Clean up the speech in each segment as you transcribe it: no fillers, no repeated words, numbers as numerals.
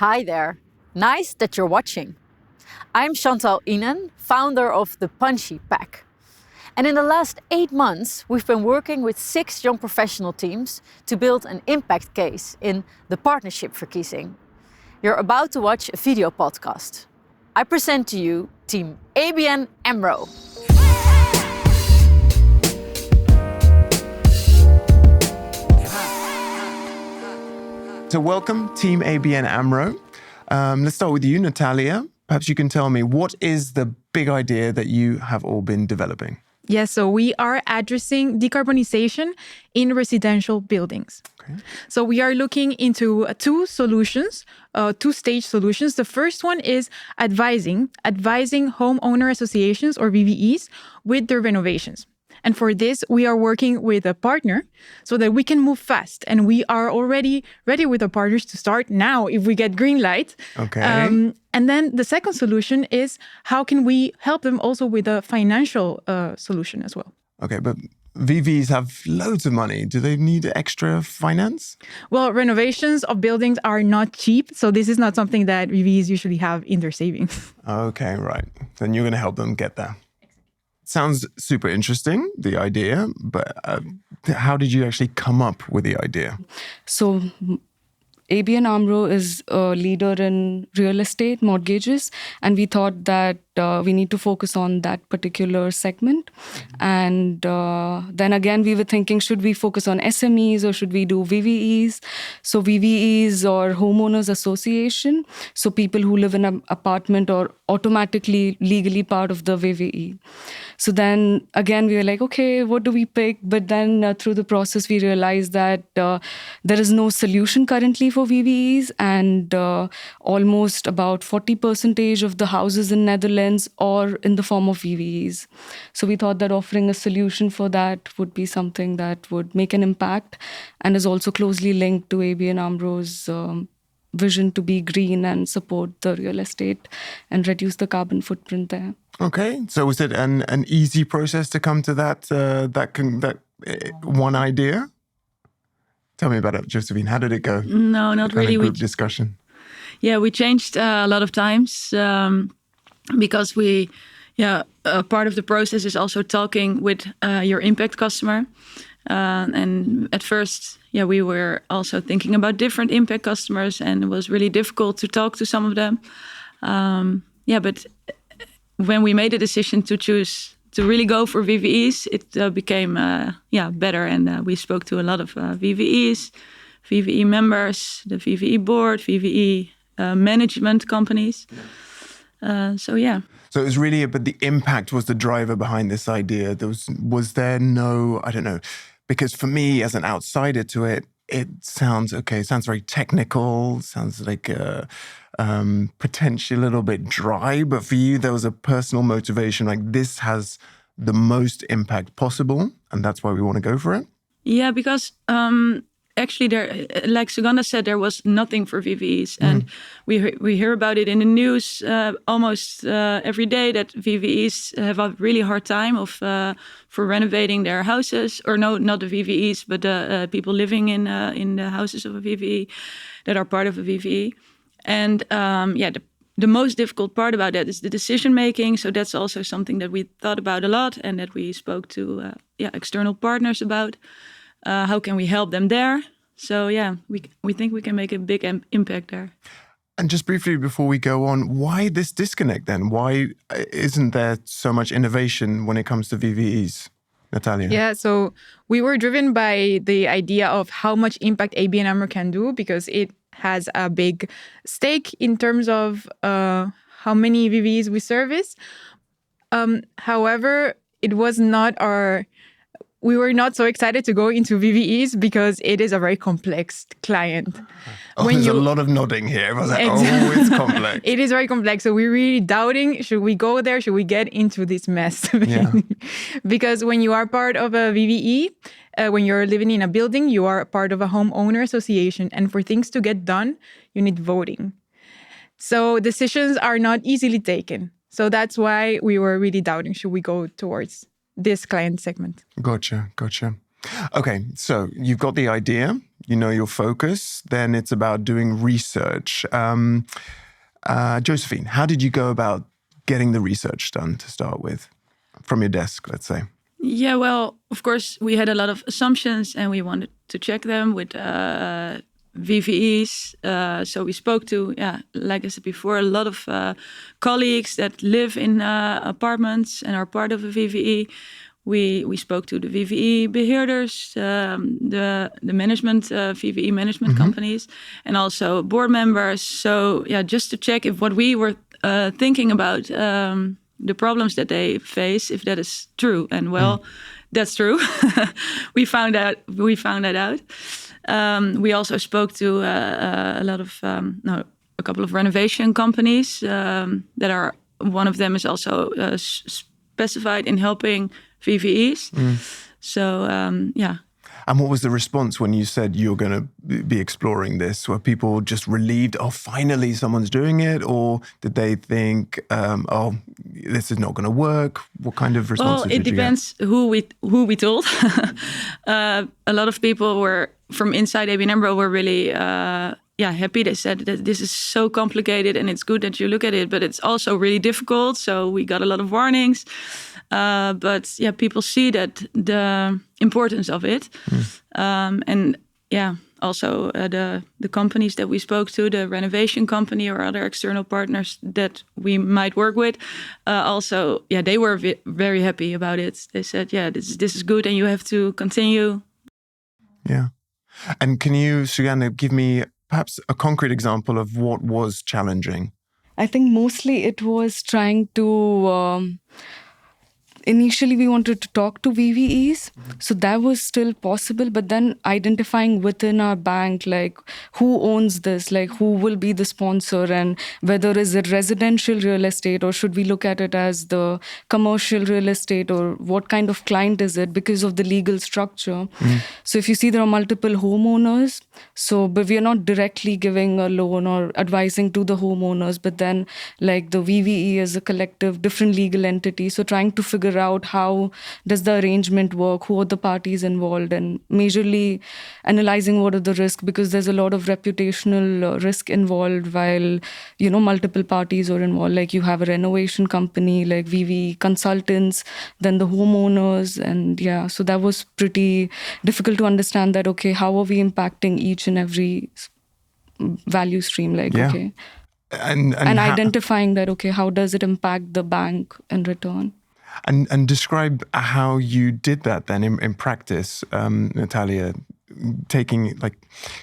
Hi there. Nice that you're watching. I'm Chantal Inen, founder of the Punchy Pack. And in the last 8 months, we've been working with 6 young professional teams to build an impact case in the partnership Verkiezing. You're about to watch a video podcast. I present to you Team ABN AMRO. So welcome, Team ABN AMRO. Let's start with you, Natalia. Perhaps you can tell me, what is the big idea that you have all been developing? Yes, so we are addressing decarbonization in residential buildings. Okay. So we are looking into two solutions, two-stage solutions. The first one is advising homeowner associations or VVEs with their renovations. And for this, we are working with a partner so that we can move fast. And we are already ready with our partners to start now if we get green light. Okay. And then the second solution is how can we help them also with a financial solution as well. Okay, but VVs have loads of money. Do they need extra finance? Well, renovations of buildings are not cheap. So this is not something that VVs usually have in their savings. Okay, right. Then you're going to help them get there. Sounds super interesting, the idea, but how did you actually come up with the idea? So ABN AMRO is a leader in real estate mortgages, and we thought that we need to focus on that particular segment. And then again, we were thinking, should we focus on SMEs or should we do VVEs? So VVEs or homeowners association. So people who live in an apartment or automatically legally part of the VVE. So then again, we were like, okay, what do we pick? But then through the process, we realized that there is no solution currently for VVEs, and almost about 40% of the houses in Netherlands or in the form of VVEs. So we thought that offering a solution for that would be something that would make an impact and is also closely linked to ABN AMRO's vision to be green and support the real estate and reduce the carbon footprint there. Okay, so was it an easy process to come to that one idea? Tell me about it, Josephine. How did it go? No, not really. Group discussion. Yeah, we changed a lot of times because part of the process is also talking with your impact customer. And at first, we were also thinking about different impact customers, and it was really difficult to talk to some of them. But when we made a decision to choose to really go for VVEs, it became better. And we spoke to a lot of VVEs, VVE members, the VVE board, VVE management companies. So it was really, but the impact was the driver behind this idea. Was there no, I don't know, because for me as an outsider to it, it sounds very technical, sounds like potentially a little bit dry, but for you there was a personal motivation, like this has the most impact possible, and that's why we want to go for it? Yeah, because actually, there, like Suganda said, there was nothing for VVEs, and we hear about it in the news almost every day that VVEs have a really hard time for renovating their houses, or no, not the VVEs, but the people living in the houses of a VVE that are part of a VVE, and the most difficult part about that is the decision making. So that's also something that we thought about a lot, and that we spoke to external partners about. How can we help them there? So we think we can make a big impact there. And just briefly before we go on, why this disconnect then? Why isn't there so much innovation when it comes to VVEs? Natalia? Yeah, so we were driven by the idea of how much impact ABN AMRO can do, because it has a big stake in terms of how many VVEs we service. However, it was not we were not so excited to go into VVEs because it is a very complex client. There's a lot of nodding here. I was like, it's complex. It is very complex. So we're really doubting, should we go there? Should we get into this mess? Yeah. Because when you are part of a VVE, when you're living in a building, you are part of a homeowner association. And for things to get done, you need voting. So decisions are not easily taken. So that's why we were really doubting, should we go towards this client segment? Gotcha. Okay, so you've got the idea, you know your focus, then it's about doing research. Josephine, how did you go about getting the research done to start with, from your desk, let's say? Yeah, well, of course, we had a lot of assumptions and we wanted to check them with VVEs. So we spoke to, like I said before, a lot of colleagues that live in apartments and are part of a VVE. We spoke to the VVE beheerders, the management, VVE management companies, and also board members. So just to check if what we were thinking about the problems that they face, if that is true. And that's true. we found that out. We also spoke to a couple of renovation companies that are. One of them is also specified in helping VVEs. So And what was the response when you said you're going to be exploring this? Were people just relieved, oh, finally someone's doing it? Or did they think, oh, this is not going to work? What kind of responses did you get? It depends who we told. A lot of people were from inside ABN AMRO were really happy. They said that this is so complicated and it's good that you look at it, but it's also really difficult. So we got a lot of warnings. But people see that the importance of it. Also the companies that we spoke to, the renovation company or other external partners that we might work with, they were very happy about it. They said, this is good and you have to continue. Yeah. And can you, Suganda, give me perhaps a concrete example of what was challenging? I think mostly it was trying to... Initially, we wanted to talk to VVEs, so that was still possible. But then identifying within our bank, like who owns this, like who will be the sponsor, and whether is it residential real estate or should we look at it as the commercial real estate, or what kind of client is it because of the legal structure. So if you see there are multiple homeowners, but we are not directly giving a loan or advising to the homeowners, but then like the VVE is a collective, different legal entity. So trying to figure out how does the arrangement work, who are the parties involved, and majorly analyzing what are the risks, because there's a lot of reputational risk involved while, multiple parties are involved. Like you have a renovation company, like VV consultants, then the homeowners. And so that was pretty difficult to understand that, okay, how are we impacting each and every value stream? Okay. And identifying that, okay, how does it impact the bank in return? And describe how you did that then in practice, Natalia,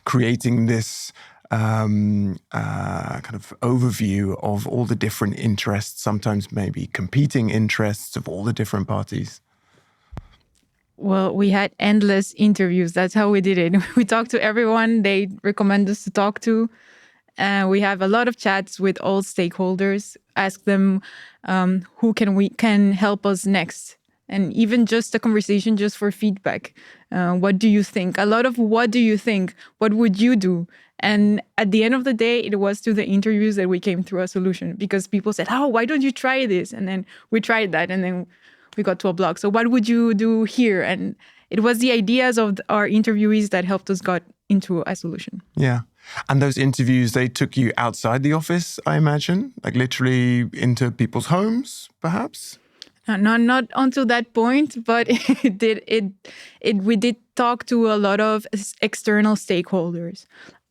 creating this kind of overview of all the different interests, sometimes maybe competing interests of all the different parties. Well, we had endless interviews. That's how we did it. We talked to everyone they recommend us to talk to. We have a lot of chats with all stakeholders, ask them who can help us next. And even just a conversation just for feedback. What do you think? A lot of what do you think? What would you do? And at the end of the day, it was to the interviews that we came through a solution, because people said, oh, why don't you try this? And then we tried that and then we got to a blog. So what would you do here? And it was the ideas of our interviewees that helped us got into a solution. Yeah. And those interviews, they took you outside the office, I imagine, like literally into people's homes, perhaps? Not until that point, but we did talk to a lot of external stakeholders.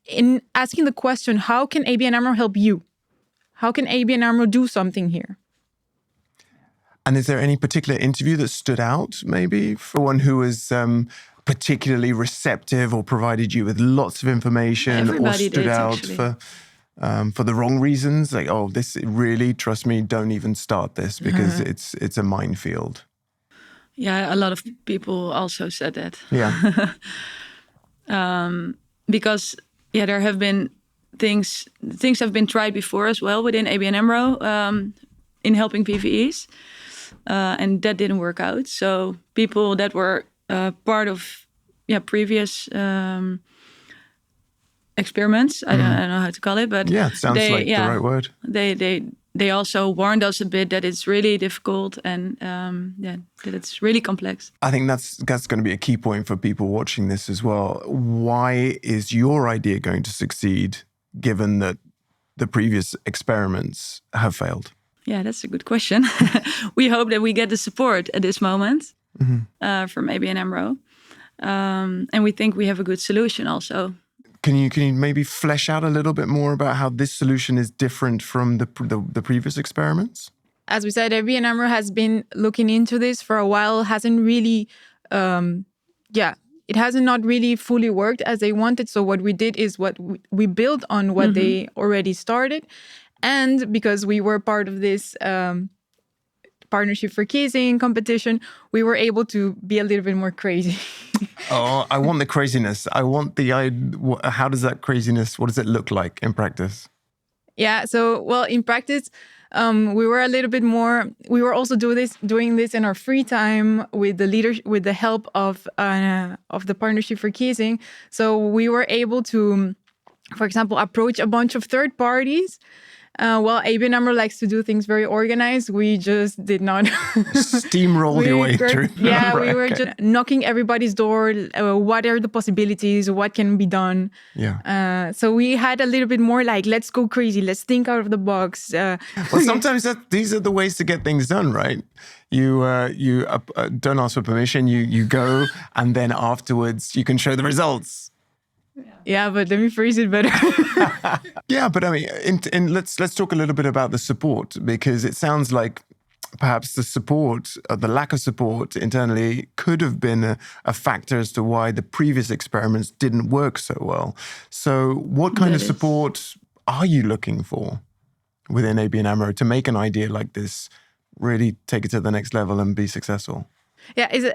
In asking the question, how can ABN AMRO help you? How can ABN AMRO do something here? And is there any particular interview that stood out, maybe, for one who was particularly receptive or provided you with lots of information? Everybody or stood did, out actually. For the wrong reasons? Like, oh, this really, trust me, don't even start this because it's a minefield. Yeah, a lot of people also said that. Yeah. Because there have been things have been tried before as well within ABN AMRO in helping PVEs. And that didn't work out. So people that were part of previous experiments, I don't know how to call it, but it sounds like the right word. They they also warned us a bit that it's really difficult and that it's really complex. I think that's going to be a key point for people watching this as well. Why is your idea going to succeed, given that the previous experiments have failed? Yeah, that's a good question. We hope that we get the support at this moment from ABN AMRO. And we think we have a good solution also. Can you maybe flesh out a little bit more about how this solution is different from the previous experiments? As we said, ABN AMRO has been looking into this for a while, hasn't really, it hasn't not really fully worked as they wanted. So what we did is we built on what they already started. And because we were part of this partnership Verkiezing competition, we were able to be a little bit more crazy. Oh, I want the craziness. I want how does that craziness, what does it look like in practice? Yeah, so, well, in practice, we were a little bit more, we were also doing this in our free time with the help of the partnership Verkiezing. So we were able to, for example, approach a bunch of third parties. While ABN AMRO likes to do things very organized, we just did not steamroll your way through. Yeah, we were just knocking everybody's door. What are the possibilities? What can be done? Yeah. So we had a little bit more like, let's go crazy. Let's think out of the box. Well, sometimes these are the ways to get things done, right? You don't ask for permission. You go, and then afterwards you can show the results. Yeah, but let me phrase it better. Yeah, but I mean, let's talk a little bit about the support, because it sounds like perhaps the support, the lack of support internally, could have been a factor as to why the previous experiments didn't work so well. So, what kind of support are you looking for within ABN AMRO to make an idea like this really take it to the next level and be successful? Yeah,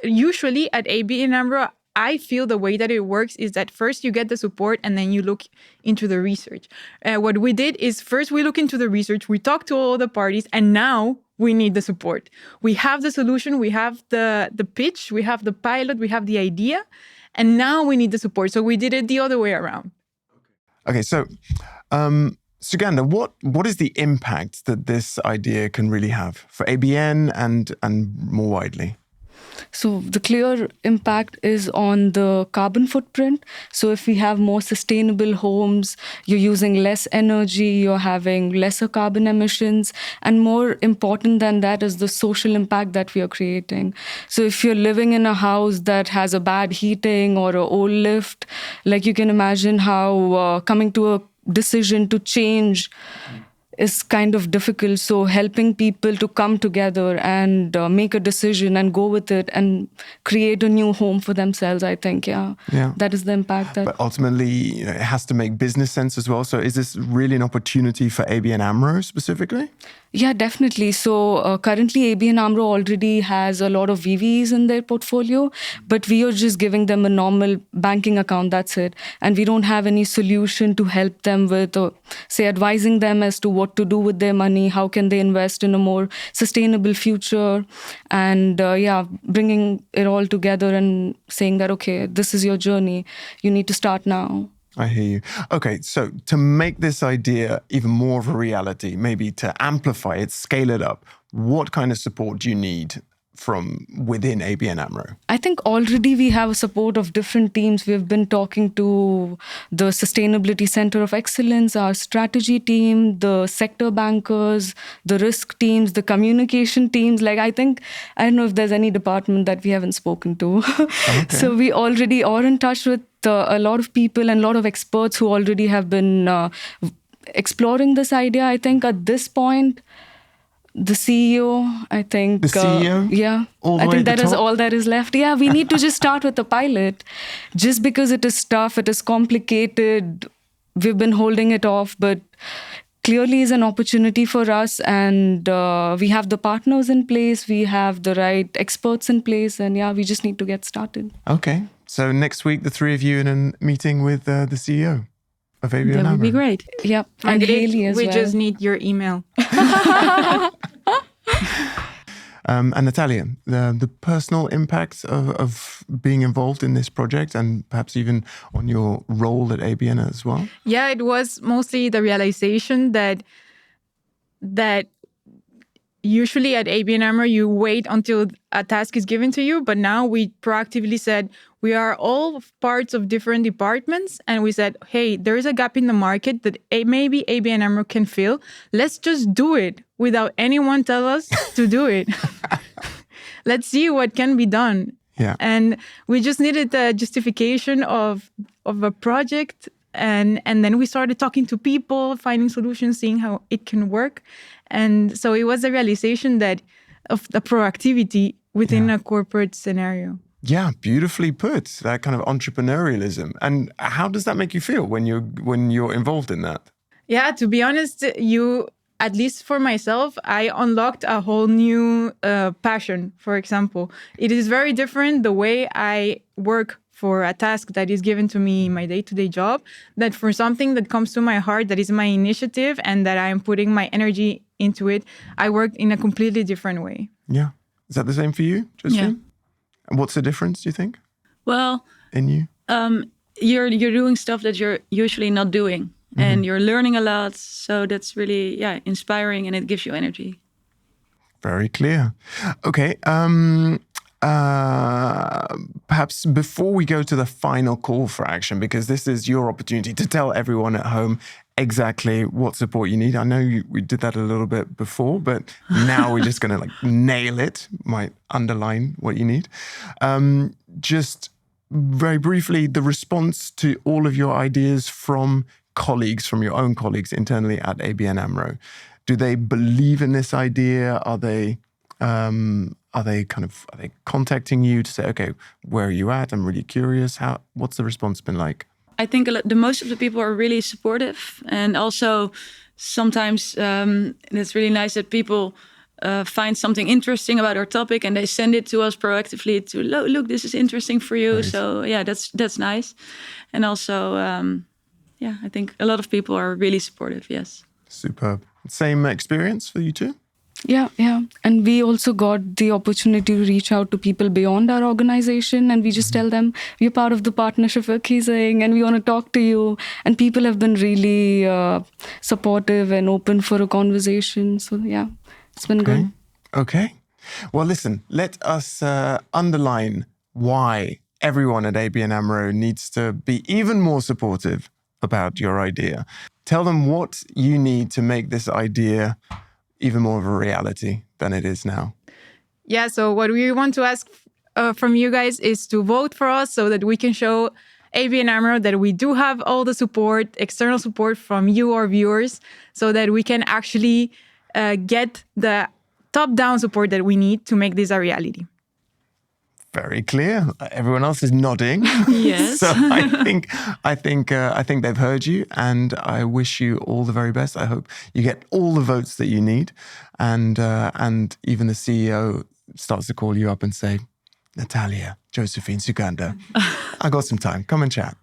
usually at ABN AMRO, I feel the way that it works is that first you get the support and then you look into the research. What we did is first we look into the research, we talk to all the parties, and now we need the support. We have the solution, we have the pitch, we have the pilot, we have the idea, and now we need the support. So we did it the other way around. Okay, so Sugandha, what is the impact that this idea can really have for ABN and more widely? So the clear impact is on the carbon footprint. So if we have more sustainable homes, you're using less energy, you're having lesser carbon emissions. And more important than that is the social impact that we are creating. So if you're living in a house that has a bad heating or an old lift, like you can imagine how coming to a decision to change is kind of difficult. So helping people to come together and make a decision and go with it and create a new home for themselves, I think, that is the impact. But ultimately, it has to make business sense as well. So is this really an opportunity for ABN AMRO specifically? Yeah, definitely. So currently ABN AMRO already has a lot of VVEs in their portfolio, but we are just giving them a normal banking account, that's it. And we don't have any solution to help them with, say, advising them as to what to do with their money, how can they invest in a more sustainable future, and bringing it all together and saying that, okay, this is your journey, you need to start now. I hear you. Okay, so to make this idea even more of a reality, maybe to amplify it, scale it up, what kind of support do you need from within ABN AMRO? I think already we have a support of different teams. We've been talking to the Sustainability Center of Excellence, our strategy team, the sector bankers, the risk teams, the communication teams. Like, I don't know if there's any department that we haven't spoken to. Okay. So we already are in touch with a lot of people and a lot of experts who already have been exploring this idea. I think at this point, the CEO, I think. The CEO? Yeah. I think that is all that is left. Yeah, we need to just start with the pilot. Just because it is tough, it is complicated, we've been holding it off, but clearly is an opportunity for us, and we have the partners in place, we have the right experts in place, and we just need to get started. Okay. So next week, the three of you in a meeting with the CEO of ABN AMRO. That would be great. Yep. And Haley as well. We just need your email. And Natalia, the personal impact of being involved in this project and perhaps even on your role at ABN as well? Yeah, it was mostly the realization that that usually at ABN AMRO, you wait until a task is given to you. But now we proactively said, we are all parts of different departments. And we said, hey, there is a gap in the market that maybe ABN AMRO can fill. Let's just do it without anyone tell us to do it. Let's see what can be done. Yeah. And we just needed the justification of a project. And then we started talking to people, finding solutions, seeing how it can work. And so it was a realization that of the proactivity within a corporate scenario. Yeah, beautifully put. That kind of entrepreneurialism. And how does that make you feel when you're involved in that? Yeah, to be honest, at least for myself, I unlocked a whole new passion, for example. It is very different the way I work for a task that is given to me in my day-to-day job, that for something that comes to my heart, that is my initiative and that I'm putting my energy into it, I work in a completely different way. Yeah. Is that the same for you, Josephine? Yeah. And what's the difference, do you think? Well, in you? You're doing stuff that you're usually not doing. And you're learning a lot. So that's really, inspiring and it gives you energy. Very clear. Okay. Perhaps before we go to the final call for action, because this is your opportunity to tell everyone at home exactly what support you need. I know we did that a little bit before, but now we're just going to nail it, might underline what you need. Just very briefly, the response to all of your ideas from colleagues, from your own colleagues internally at ABN AMRO. Do they believe in this idea? Are they contacting you to say, okay, where are you at? I'm really curious. What's the response been like? I think the most of the people are really supportive. And also sometimes it's really nice that people find something interesting about our topic and they send it to us proactively to look, this is interesting for you. Right. So yeah, that's nice. And also, I think a lot of people are really supportive. Yes. Superb. Same experience for you too? Yeah. And we also got the opportunity to reach out to people beyond our organization, and we just tell them, we're part of the partnership Verkiezing and we want to talk to you. And people have been really supportive and open for a conversation. So yeah, it's been good. Okay. Well, listen, let us underline why everyone at ABN AMRO needs to be even more supportive about your idea. Tell them what you need to make this idea even more of a reality than it is now. Yeah, so what we want to ask from you guys is to vote for us so that we can show ABN AMRO that we do have all the support, external support from you, our viewers, so that we can actually get the top-down support that we need to make this a reality. Very clear. Everyone else is nodding. Yes. So I think they've heard you, and I wish you all the very best. I hope you get all the votes that you need, and even the CEO starts to call you up and say, Natalia, Josephine, Suganda, I got some time. Come and chat.